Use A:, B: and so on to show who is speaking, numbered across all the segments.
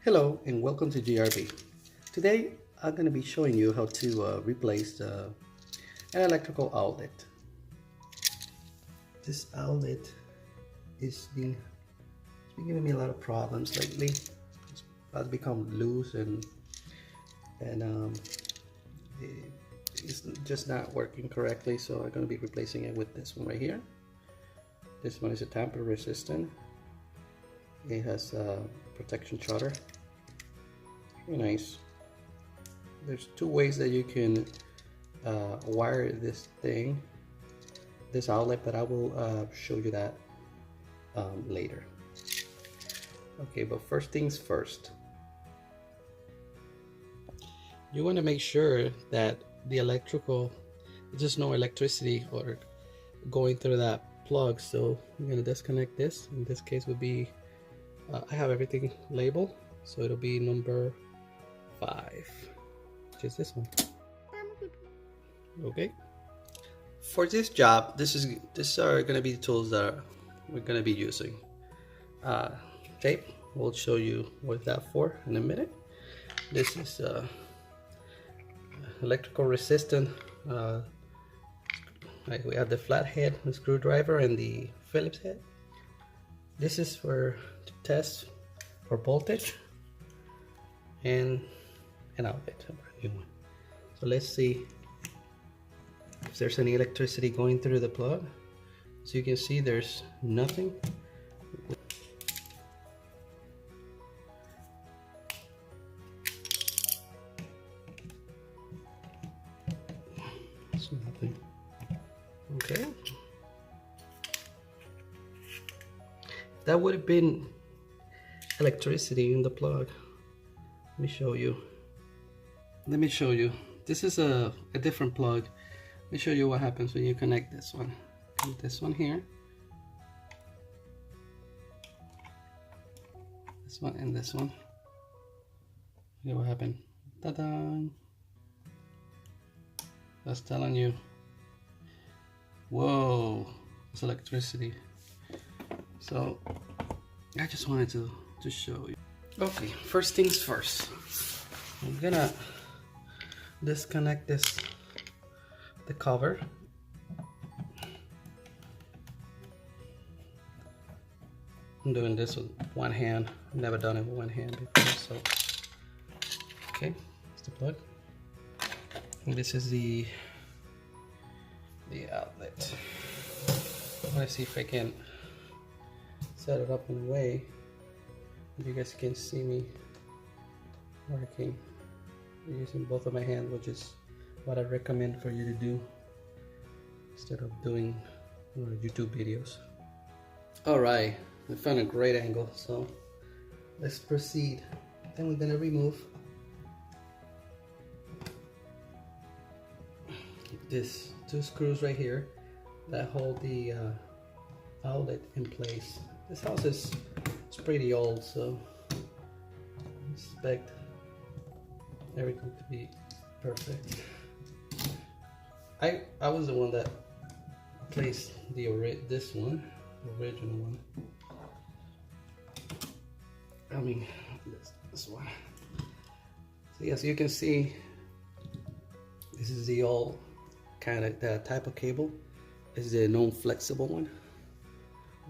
A: Hello and welcome to GRB. Today I'm going to be showing you how to replace an electrical outlet. This outlet it's been giving me a lot of problems lately. It's about to become loose and it's just not working correctly, so I'm going to be replacing it with this one right here. This one is a tamper resistant. It has a protection shutter. Very nice. There's two ways that you can wire this outlet, but I will show you that later. Okay, but first things first, you want to make sure that there's no electricity or going through that plug. So I'm going to disconnect this. In this case would be I have everything labeled, so it'll be number 5, which is this one. Okay, for this job, these are going to be the tools that we're going to be using. Tape, we'll show you what that for in a minute. This is electrical resistant. We have the flathead, the screwdriver, and the Phillips head. This is for to test for voltage and an outlet, a brand new one. So let's see if there's any electricity going through the plug. So you can see there's nothing. It's nothing. Okay. That would have been electricity in the plug. Let me show you. This is a different plug. Let me show you what happens when you connect this one. Put this one here. This one and this one. Look what happened. Ta-da! That's telling you. Whoa! It's electricity. So I just wanted to show you. Okay, first things first. I'm gonna disconnect the cover. I'm doing this with one hand. I've never done it with one hand before, so okay, it's the plug. And this is the outlet. I'm gonna see if I can set it up in a way that you guys can see me working using both of my hands, which is what I recommend for you to do instead of doing YouTube videos. Alright, I found a great angle, so let's proceed. Then we're gonna remove these 2 screws right here that hold the outlet in place. This house is pretty old, so I expect everything to be perfect. I was the one that placed the original one. I mean this one. So yes, you can see this is the old kind of the type of cable. This is the non-flexible one.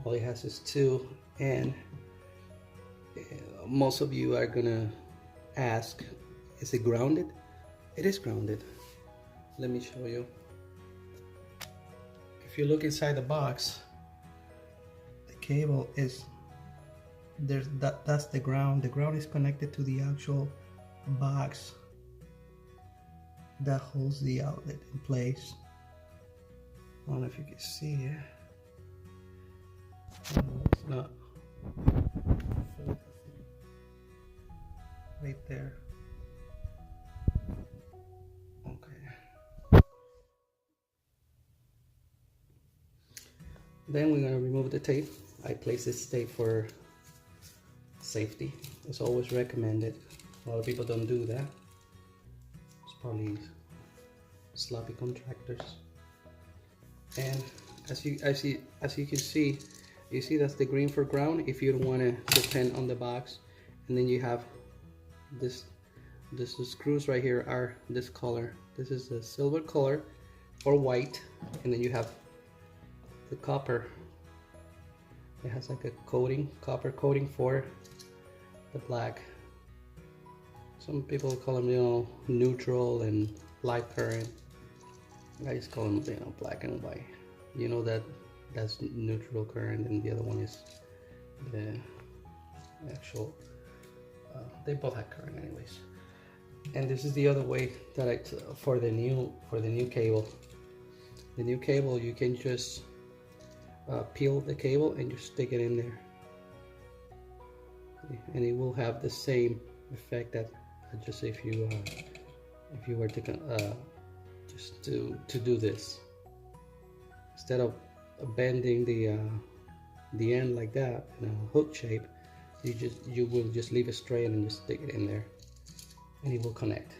A: All it has is 2, and most of you are gonna ask, is it grounded? It is grounded. Let me show you. If you look inside the box, the cable is that's the ground. The ground is connected to the actual box that holds the outlet in place. I don't know if you can see it. No, it's not. Right there. Okay. Then we're going to remove the tape. I place this tape for safety. It's always recommended. A lot of people don't do that. It's probably sloppy contractors. And as you can see, you see that's the green for ground if you don't want to depend on the box, and then you have this the screws right here are this color. This is the silver color or white, and then you have the copper. It has like a coating, copper coating for the black. Some people call them, you know, neutral and light current. I just call them, you know, black and white. You know that that's neutral current, and the other one is the actual. They both have current, anyways. And this is the other way that for the new cable. The new cable, you can just peel the cable and just stick it in there, and it will have the same effect that just if you were to just to do this, instead of bending the end like that in a hook shape, you will just leave it straight and just stick it in there, and it will connect.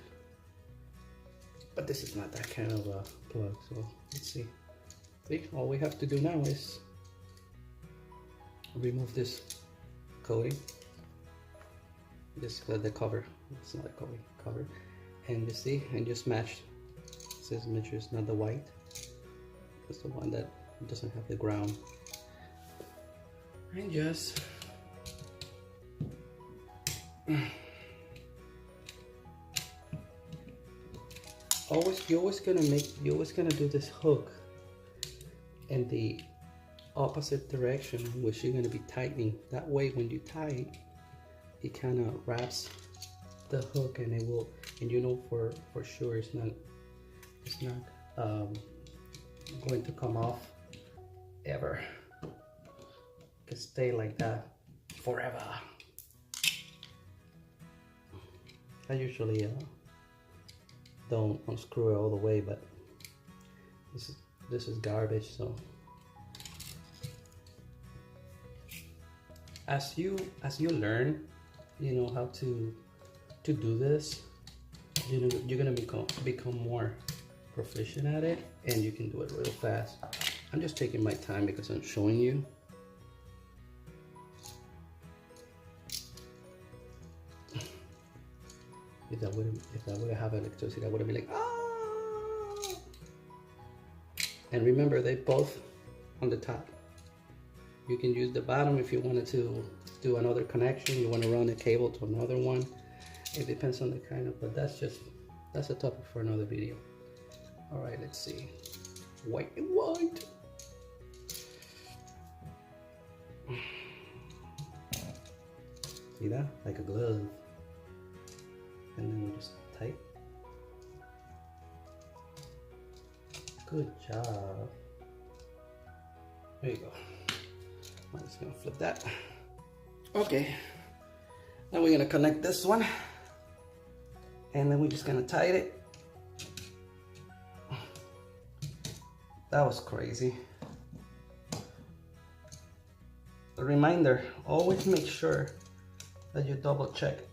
A: But this is not that kind of a plug, so let's see. See, all we have to do now is remove this coating, the cover. It's not a coating, cover, and you see, and just match. It says make sure it's not the white. It's the one that doesn't have the ground. And just you're always gonna do this hook in the opposite direction in which you're gonna be tightening. That way, when you tighten, it kind of wraps the hook, and it will, and you know for sure it's not going to come off ever. It can stay like that forever. I usually don't unscrew it all the way, but this is garbage. So as you learn, you know, how to do this, you know, you're gonna become more proficient at it, and you can do it real fast. I'm just taking my time because I'm showing you. If I would have electricity, I would have been like, ah! And remember, they both on the top. You can use the bottom if you wanted to do another connection. You want to run a cable to another one. It depends on the kind of, but that's a topic for another video. All right, let's see. White and white. See that? Like a glove. And then we just tight. Good job. There you go. I'm just gonna flip that. Okay. Now we're gonna connect this one, and then we're just gonna tighten it. That was crazy. A reminder: always make sure that you double check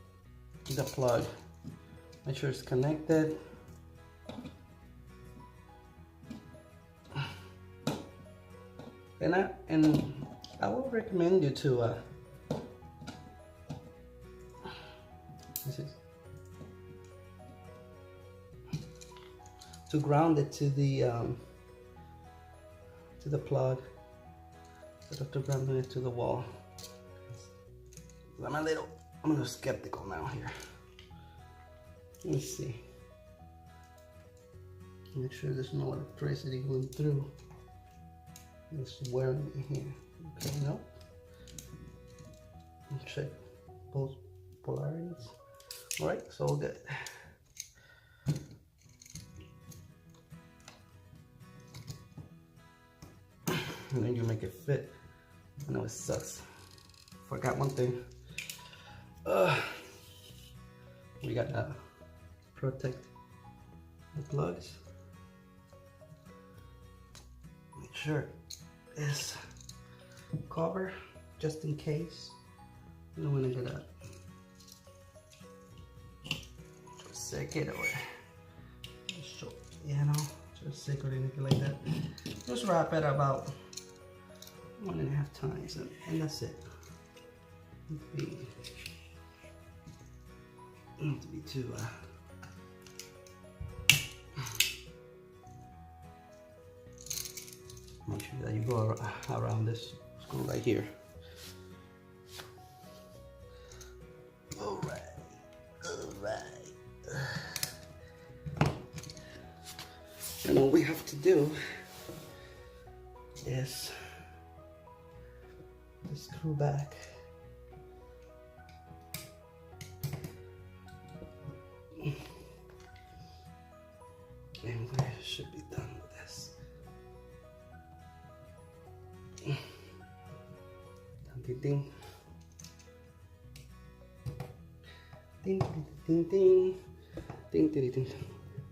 A: the plug. Make sure it's connected. And I will recommend you to ground it to the plug, instead of to ground it to the wall. I'm a little skeptical now here. Let me see. Make sure there's no electricity going through. It's wearing it here. Okay, no. Check both polarities. All right, so good. And then you make it fit. I know it sucks. Forgot one thing. We got to protect the plugs. Make sure it's covered just in case. You don't want to get a second or so, you know, just sick or anything like that. Just wrap it about 1.5 times, and that's it. Not to be too make sure that you go around this screw right here. All right. And all we have to do is screw back. And we should be done with this. Ding ding. Ding ding ding ding. Ding ding ding.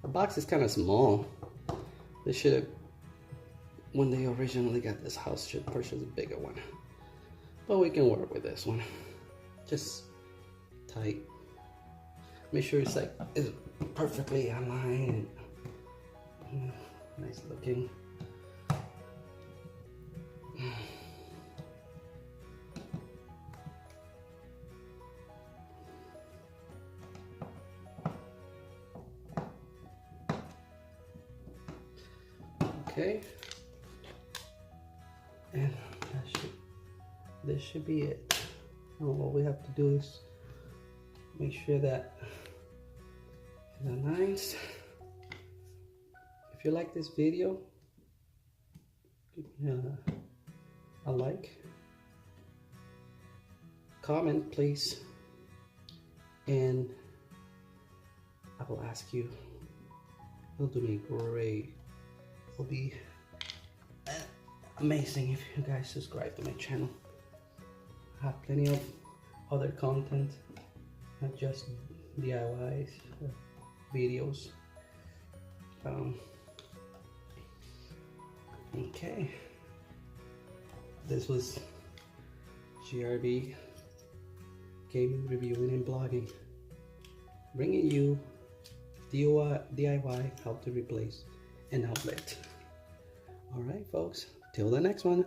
A: The box is kind of small. They should have, when they originally got this house, should purchase a bigger one. But we can work with this one. Just tight. Make sure it's perfectly aligned and nice looking. Okay, and this should be it. Now all we have to do is make sure that it aligns. If you like this video, give me a like, comment please, and I will ask you. It'll do me great. It'll be amazing if you guys subscribe to my channel. I have plenty of other content, not just DIYs, videos. Okay, this was GRB Gaming, Reviewing, and Blogging, bringing you DIY how to replace an outlet. All right, folks, till the next one.